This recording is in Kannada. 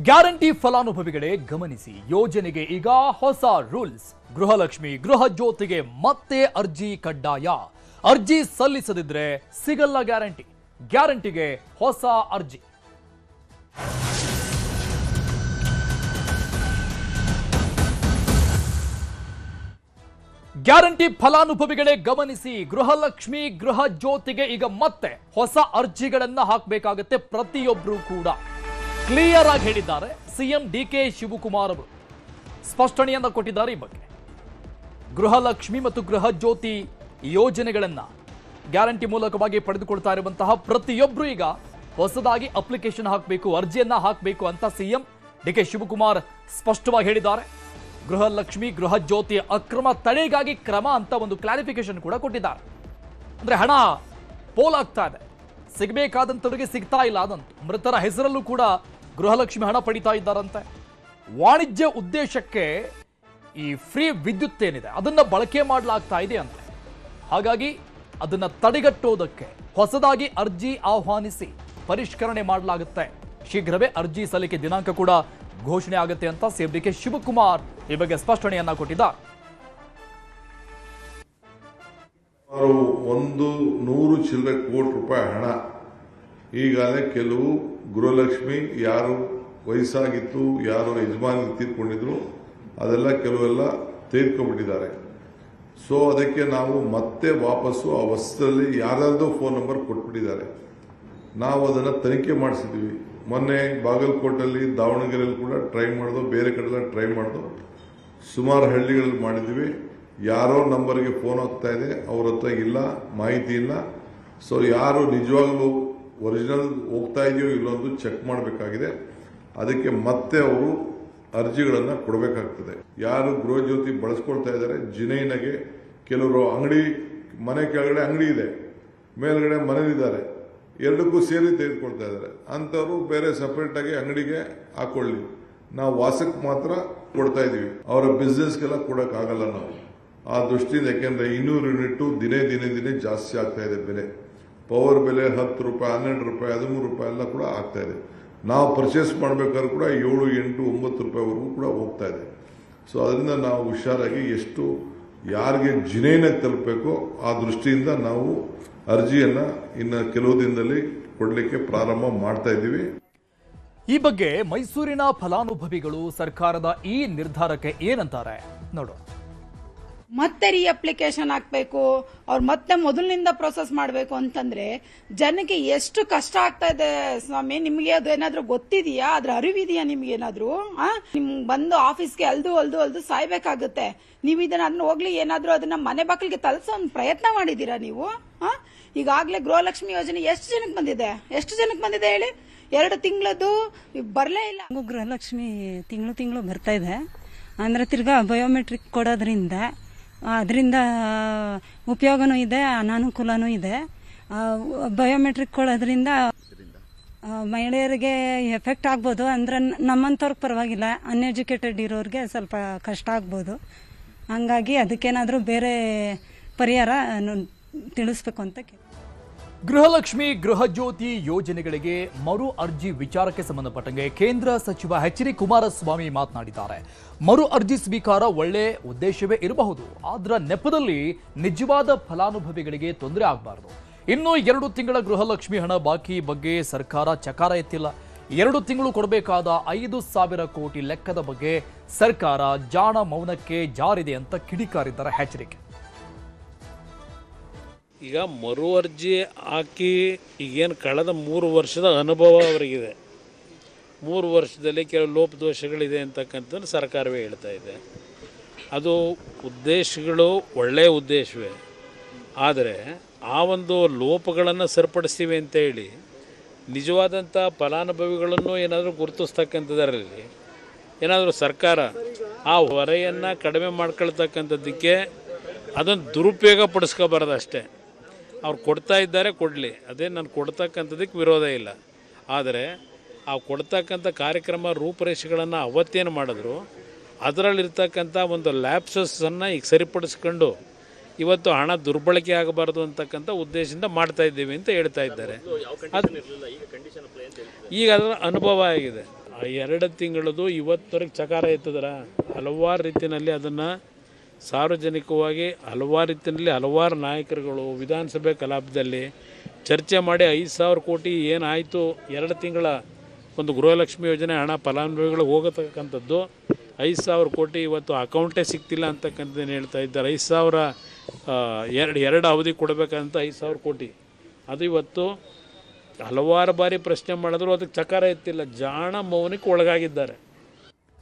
ಗ್ಯಾರಂಟಿ ಫಲಾನುಭವಿಗಳೇ ಗಮನಿಸಿ, ಯೋಜನೆಗೆ ಈಗ ಹೊಸ ರೂಲ್ಸ್. ಗೃಹಲಕ್ಷ್ಮಿ ಗೃಹ ಜ್ಯೋತಿಗೆ ಮತ್ತೆ ಅರ್ಜಿ ಕಡ್ಡಾಯ. ಅರ್ಜಿ ಸಲ್ಲಿಸದಿದ್ರೆ ಸಿಗಲ್ಲ ಗ್ಯಾರಂಟಿ. ಗ್ಯಾರಂಟಿಗೆ ಹೊಸ ಅರ್ಜಿ. ಗ್ಯಾರಂಟಿ ಫಲಾನುಭವಿಗಳೇ ಗಮನಿಸಿ, ಗೃಹಲಕ್ಷ್ಮಿ ಗೃಹ ಜ್ಯೋತಿಗೆ ಈಗ ಮತ್ತೆ ಹೊಸ ಅರ್ಜಿಗಳನ್ನ ಹಾಕಬೇಕಾಗುತ್ತೆ. ಪ್ರತಿಯೊಬ್ಬರು ಕೂಡ ಕ್ಲಿಯರ್ ಆಗಿ ಹೇಳಿದ್ದಾರೆ. ಸಿಎಂ ಡಿಕೆ ಶಿವಕುಮಾರ್ ಅವರು ಸ್ಪಷ್ಟನೆಯನ್ನ ಕೊಟ್ಟಿದ್ದಾರೆ. ಈ ಬಗ್ಗೆ ಗೃಹಲಕ್ಷ್ಮಿ ಮತ್ತು ಗೃಹ ಜ್ಯೋತಿ ಯೋಜನೆಗಳನ್ನ ಗ್ಯಾರಂಟಿ ಮೂಲಕವಾಗಿ ಪಡೆದುಕೊಳ್ತಾ ಇರುವಂತಹ ಪ್ರತಿಯೊಬ್ಬರು ಈಗ ಹೊಸದಾಗಿ ಅಪ್ಲಿಕೇಶನ್ ಹಾಕಬೇಕು, ಅರ್ಜಿಯನ್ನ ಹಾಕಬೇಕು ಅಂತ ಸಿಎಂ ಡಿಕೆ ಶಿವಕುಮಾರ್ ಸ್ಪಷ್ಟವಾಗಿ ಹೇಳಿದ್ದಾರೆ. ಗೃಹಲಕ್ಷ್ಮಿ ಗೃಹ ಜ್ಯೋತಿ ಅಕ್ರಮ ತಡೆಗಾಗಿ ಕ್ರಮ ಅಂತ ಒಂದು ಕ್ಲಾರಿಫಿಕೇಶನ್ ಕೂಡ ಕೊಟ್ಟಿದ್ದಾರೆ. ಅಂದ್ರೆ ಹಣ ಪೋಲಾಗ್ತಾ ಇದೆ, ಸಿಗಬೇಕಾದಂಥವ್ರಿಗೆ ಸಿಗ್ತಾ ಇಲ್ಲ ಅದಂತೂ. ಮೃತರ ಹೆಸರಲ್ಲೂ ಕೂಡ ಗೃಹಲಕ್ಷ್ಮಿ ಹಣ ಪಡಿತಾ ಇದ್ದಾರಂತೆ. ವಾಣಿಜ್ಯ ಉದ್ದೇಶಕ್ಕೆ ಈ ಫ್ರೀ ವಿದ್ಯುತ್ ಏನಿದೆ ಅದನ್ನ ಬಳಕೆ ಮಾಡಲಾಗ್ತಾ ಇದೆ ಅಂತೆ. ಹಾಗಾಗಿ ಅದನ್ನ ತಡೆಗಟ್ಟೋದಕ್ಕೆ ಹೊಸದಾಗಿ ಅರ್ಜಿ ಆಹ್ವಾನಿಸಿ ಪರಿಷ್ಕರಣೆ ಮಾಡಲಾಗುತ್ತೆ. ಶೀಘ್ರವೇ ಅರ್ಜಿ ಸಲ್ಲಿಕೆ ದಿನಾಂಕ ಕೂಡ ಘೋಷಣೆ ಆಗುತ್ತೆ ಅಂತ ಸಿಎಂ ಡಿಕೆ ಶಿವಕುಮಾರ್ ಈ ಬಗ್ಗೆ ಸ್ಪಷ್ಟನೆಯನ್ನ ಕೊಟ್ಟಿದ್ದಾರೆ. 100 ಚಿಲ್ಲರೆ ಕೋಟಿ ರೂಪಾಯಿ ಹಣ ಈಗಾಗಲೇ ಕೆಲವು ಗೃಹಲಕ್ಷ್ಮಿ ಯಾರು ವಯಸ್ಸಾಗಿತ್ತು, ಯಾರು ಯಜಮಾನಿ ತೀರ್ಕೊಂಡಿದ್ರು, ಅದೆಲ್ಲ ಕೆಲವೆಲ್ಲ ತೆಗೆದುಕೊಂಡ್ಬಿಟ್ಟಿದ್ದಾರೆ. ಸೊ ಅದಕ್ಕೆ ನಾವು ಮತ್ತೆ ವಾಪಸ್ಸು ಆ ವಸ್ತುದಲ್ಲಿ ಯಾರ್ಯಾರ್ದೋ ಫೋನ್ ನಂಬರ್ ಕೊಟ್ಬಿಟ್ಟಿದ್ದಾರೆ. ನಾವು ಅದನ್ನು ತನಿಖೆ ಮಾಡಿಸಿದ್ವಿ. ಮೊನ್ನೆ ಬಾಗಲಕೋಟಲ್ಲಿ, ದಾವಣಗೆರೆಯಲ್ಲಿ ಕೂಡ ಟ್ರೈ ಮಾಡೋದು, ಬೇರೆ ಕಡೆಲ್ಲ ಟ್ರೈ ಮಾಡೋದು, ಸುಮಾರು ಹಳ್ಳಿಗಳಲ್ಲಿ ಮಾಡಿದ್ವಿ. ಯಾರೋ ನಂಬರ್ಗೆ ಫೋನ್ ಆಗ್ತಾ ಇದೆ, ಅವ್ರ ಹತ್ರ ಇಲ್ಲ, ಮಾಹಿತಿ ಇಲ್ಲ. ಸೊ ಯಾರು ನಿಜವಾಗ್ಲೂ ಒರಿಜಿನಲ್ ಹೋಗ್ತಾ ಇದೆಯೋ ಇಲ್ಲೊಂದು ಚೆಕ್ ಮಾಡಬೇಕಾಗಿದೆ. ಅದಕ್ಕೆ ಮತ್ತೆ ಅವರು ಅರ್ಜಿಗಳನ್ನು ಕೊಡಬೇಕಾಗ್ತದೆ. ಯಾರು ಗೃಹ ಜ್ಯೋತಿ ಬಳಸ್ಕೊಳ್ತಾ ಇದ್ದಾರೆ, ಜಿನೈನಾಗೆ ಕೆಲವರು ಅಂಗಡಿ, ಮನೆ ಕೆಳಗಡೆ ಅಂಗಡಿ ಇದೆ, ಮೇಲ್ಗಡೆ ಮನೇಲಿದ್ದಾರೆ, ಎರಡಕ್ಕೂ ಸೇರಿ ತೆಗೆದುಕೊಳ್ತಾ ಇದ್ದಾರೆ. ಅಂಥವ್ರು ಬೇರೆ ಸಪ್ರೇಟಾಗಿ ಅಂಗಡಿಗೆ ಹಾಕೊಳ್ಳಿ. ನಾವು ವಾಸಕ್ಕೆ ಮಾತ್ರ ಕೊಡ್ತಾ ಇದೀವಿ, ಅವರ ಬಿಸ್ನೆಸ್ಗೆಲ್ಲ ಕೊಡೋಕ್ಕಾಗಲ್ಲ ನಾವು. ಆ ದೃಷ್ಟಿಯಿಂದ, ಯಾಕೆಂದರೆ 200 ಯೂನಿಟ್ ದಿನೇ ಜಾಸ್ತಿ ಆಗ್ತಾ ಇದೆ ಬೆಲೆ. ಪವರ್ ಬೆಲೆ 10 ರೂಪಾಯಿ, 12 ರೂಪಾಯಿ, 13 ರೂಪಾಯಿ ಎಲ್ಲ ಕೂಡ ಆಗ್ತಾ ಇದೆ. ನಾವು ಪರ್ಚೇಸ್ ಮಾಡಬೇಕಾದ್ರೂ ಕೂಡ 7, 8, 9 ರೂಪಾಯಿವರೆಗೂ ಕೂಡ ಹೋಗ್ತಾ ಇದೆ. ಸೊ ಅದರಿಂದ ನಾವು ಹುಷಾರಾಗಿ ಎಷ್ಟು ಯಾರಿಗೆ ಜಿನೇನಾಗಿ ತಲುಪಬೇಕೋ ಆ ದೃಷ್ಟಿಯಿಂದ ನಾವು ಅರ್ಜಿಯನ್ನ ಇನ್ನು ಕೆಲವು ದಿನದಲ್ಲಿ ಕೊಡಲಿಕ್ಕೆ ಪ್ರಾರಂಭ ಮಾಡ್ತಾ ಇದ್ದೀವಿ. ಈ ಬಗ್ಗೆ ಮೈಸೂರಿನ ಫಲಾನುಭವಿಗಳು ಸರ್ಕಾರದ ಈ ನಿರ್ಧಾರಕ್ಕೆ ಏನಂತಾರೆ ನೋಡೋಣ. ಮತ್ತೆ ಅಪ್ಲಿಕೇಶನ್ ಹಾಕಬೇಕು, ಅವ್ರು ಮತ್ತೆ ಮೊದಲಿನಿಂದ ಪ್ರೊಸೆಸ್ ಮಾಡಬೇಕು ಅಂತಂದ್ರೆ ಜನಕ್ಕೆ ಎಷ್ಟು ಕಷ್ಟ ಆಗ್ತಾ ಇದೆ ಸ್ವಾಮಿ. ನಿಮ್ಗೆ ಅದು ಏನಾದ್ರೂ ಗೊತ್ತಿದೆಯಾ? ಅದ್ರ ಅರಿವಿದೆಯಾ ನಿಮ್ಗೇನಾದ್ರೂ? ನಿಮ್ಗೆ ಬಂದು ಆಫೀಸ್ಗೆ ಅಲ್ದು ಸಾಯ್ಬೇಕಾಗುತ್ತೆ. ನೀವು ಅದನ್ನ ಹೋಗ್ಲಿ ಏನಾದ್ರೂ ಅದನ್ನ ಮನೆ ಬಾಗಿಲಿಗೆ ತಲುಪಿಸೋ ಒಂದು ಪ್ರಯತ್ನ ಮಾಡಿದೀರಾ ನೀವು? ಈಗಾಗಲೇ ಗೃಹಲಕ್ಷ್ಮಿ ಯೋಜನೆ ಎಷ್ಟು ಜನಕ್ಕೆ ಬಂದಿದೆ ಹೇಳಿ? 2 ತಿಂಗಳದ್ದು ಬರಲೇ ಇಲ್ಲ. ಗೃಹಲಕ್ಷ್ಮಿ ತಿಂಗಳು ಬರ್ತಾ ಇದೆ ಅಂದ್ರೆ ತಿರ್ಗಾ ಬಯೋಮೆಟ್ರಿಕ್ ಕೊಡೋದ್ರಿಂದ ಅದರಿಂದ ಉಪಯೋಗನೂ ಇದೆ, ಅನಾನುಕೂಲನೂ ಇದೆ. ಬಯೋಮೆಟ್ರಿಕ್ ಕೊಡೋದ್ರಿಂದ ಮಹಿಳೆಯರಿಗೆ ಎಫೆಕ್ಟ್ ಆಗ್ಬೋದು. ಅಂದ್ರೆ ನಮ್ಮಂಥವ್ರಿಗೆ ಪರವಾಗಿಲ್ಲ, ಅನ್ಎಜುಕೇಟೆಡ್ ಇರೋರಿಗೆ ಸ್ವಲ್ಪ ಕಷ್ಟ ಆಗ್ಬೋದು. ಹಂಗಾಗಿ ಅದಕ್ಕೇನಾದರೂ ಬೇರೆ ಪರಿಹಾರ ತಿಳಿಸ್ಬೇಕು ಅಂತ. ಗೃಹಲಕ್ಷ್ಮಿ ಗೃಹ ಜ್ಯೋತಿ ಯೋಜನೆಗಳಿಗೆ ಮರು ಅರ್ಜಿ ವಿಚಾರಕ್ಕೆ ಸಂಬಂಧಪಟ್ಟಂಗೆ ಕೇಂದ್ರ ಸಚಿವ ಎಚ್ ಡಿ ಕುಮಾರಸ್ವಾಮಿ ಮಾತನಾಡಿದ್ದಾರೆ. ಮರು ಅರ್ಜಿ ಸ್ವೀಕಾರ ಒಳ್ಳೆ ಉದ್ದೇಶವೇ ಇರಬಹುದು, ಆದ್ರ ನೆಪದಲ್ಲಿ ನಿಜವಾದ ಫಲಾನುಭವಿಗಳಿಗೆ ತೊಂದರೆ ಆಗಬಾರದು. ಇನ್ನು 2 ತಿಂಗಳ ಗೃಹಲಕ್ಷ್ಮಿ ಹಣ ಬಾಕಿ ಬಗ್ಗೆ ಸರ್ಕಾರ ಚಕಾರ ಎತ್ತಿಲ್ಲ. 2 ತಿಂಗಳು ಕೊಡಬೇಕಾದ 5,000 ಕೋಟಿ ಲೆಕ್ಕದ ಬಗ್ಗೆ ಸರ್ಕಾರ ಜಾಣ ಮೌನಕ್ಕೆ ಜಾರಿದೆ ಅಂತ ಕಿಡಿಕಾರಿದ್ದಾರೆ ಎಚ್ಚರಿಕೆ. ಈಗ ಮರು ಅರ್ಜಿ ಹಾಕಿ ಈಗೇನು ಕಳೆದ 3 ವರ್ಷದ ಅನುಭವ ಅವರಿಗಿದೆ. 3 ವರ್ಷದಲ್ಲಿ ಕೆಲವು ಲೋಪದೋಷಗಳಿದೆ ಅಂತಕ್ಕಂಥದ್ದು ಸರ್ಕಾರವೇ ಹೇಳ್ತಾ ಇದೆ. ಅದು ಉದ್ದೇಶಗಳು ಒಳ್ಳೆಯ ಉದ್ದೇಶವೇ, ಆದರೆ ಆ ಒಂದು ಲೋಪಗಳನ್ನು ಸರಿಪಡಿಸ್ತೀವಿ ಅಂತ ಹೇಳಿ ನಿಜವಾದಂಥ ಫಲಾನುಭವಿಗಳನ್ನು ಏನಾದರೂ ಗುರುತಿಸ್ತಕ್ಕಂಥದ್ರಲ್ಲಿ ಏನಾದರೂ ಸರ್ಕಾರ ಆ ಹೊರೆಯನ್ನು ಕಡಿಮೆ ಮಾಡ್ಕೊಳ್ತಕ್ಕಂಥದ್ದಕ್ಕೆ ಅದನ್ನು ದುರುಪಯೋಗ ಪಡಿಸ್ಕೋಬಾರ್ದು ಅಷ್ಟೇ. ಅವ್ರು ಕೊಡ್ತಾ ಇದ್ದಾರೆ, ಕೊಡಲಿ, ಅದೇ ನಾನು ಕೊಡ್ತಕ್ಕಂಥದ್ದಕ್ಕೆ ವಿರೋಧ ಇಲ್ಲ. ಆದರೆ ಆ ಕೊಡ್ತಕ್ಕಂಥ ಕಾರ್ಯಕ್ರಮ ರೂಪರೇಷೆಗಳನ್ನು ಅವತ್ತೇನು ಮಾಡಿದ್ರು ಅದರಲ್ಲಿರ್ತಕ್ಕಂಥ ಒಂದು ಲ್ಯಾಪ್ಸಸ್ಸನ್ನು ಈಗ ಸರಿಪಡಿಸ್ಕೊಂಡು ಇವತ್ತು ಹಣ ದುರ್ಬಳಕೆ ಆಗಬಾರ್ದು ಅಂತಕ್ಕಂಥ ಉದ್ದೇಶದಿಂದ ಮಾಡ್ತಾ ಇದ್ದೀವಿ ಅಂತ ಹೇಳ್ತಾ ಇದ್ದಾರೆ. ಈಗ ಅದರ ಅನುಭವ ಆಗಿದೆ. ಆ 2 ತಿಂಗಳದು ಇವತ್ತವರೆಗೆ ಚಕಾರ ಎತ್ತಿದ್ರ ಹಲವಾರು ರೀತಿಯಲ್ಲಿ ಅದನ್ನು ಸಾರ್ವಜನಿಕವಾಗಿ ಹಲವಾರು ರೀತಿಯಲ್ಲಿ ಹಲವಾರು ನಾಯಕರುಗಳು ವಿಧಾನಸಭೆ ಕಲಾಪದಲ್ಲಿ ಚರ್ಚೆ ಮಾಡಿ 5,000 ಕೋಟಿ ಏನಾಯಿತು 2 ತಿಂಗಳ ಒಂದು ಗೃಹಲಕ್ಷ್ಮಿ ಯೋಜನೆ ಹಣ ಫಲಾನುಭವಿಗಳಿಗೆ ಹೋಗತಕ್ಕಂಥದ್ದು 5,000 ಕೋಟಿ ಇವತ್ತು ಅಕೌಂಟೇ ಸಿಗ್ತಿಲ್ಲ ಅಂತಕ್ಕಂಥದ್ದನ್ನು ಹೇಳ್ತಾ ಇದ್ದಾರೆ. 5,000 ಎರಡು ಅವಧಿ ಕೊಡಬೇಕಂತ 5,000 ಕೋಟಿ ಅದು ಇವತ್ತು ಹಲವಾರು ಬಾರಿ ಪ್ರಶ್ನೆ ಮಾಡಿದ್ರು ಅದಕ್ಕೆ ಚಕಾರ ಎತ್ತಿಲ್ಲ. ಜಾಣ ಮೌನಕ್ಕೆ ಒಳಗಾಗಿದ್ದಾರೆ.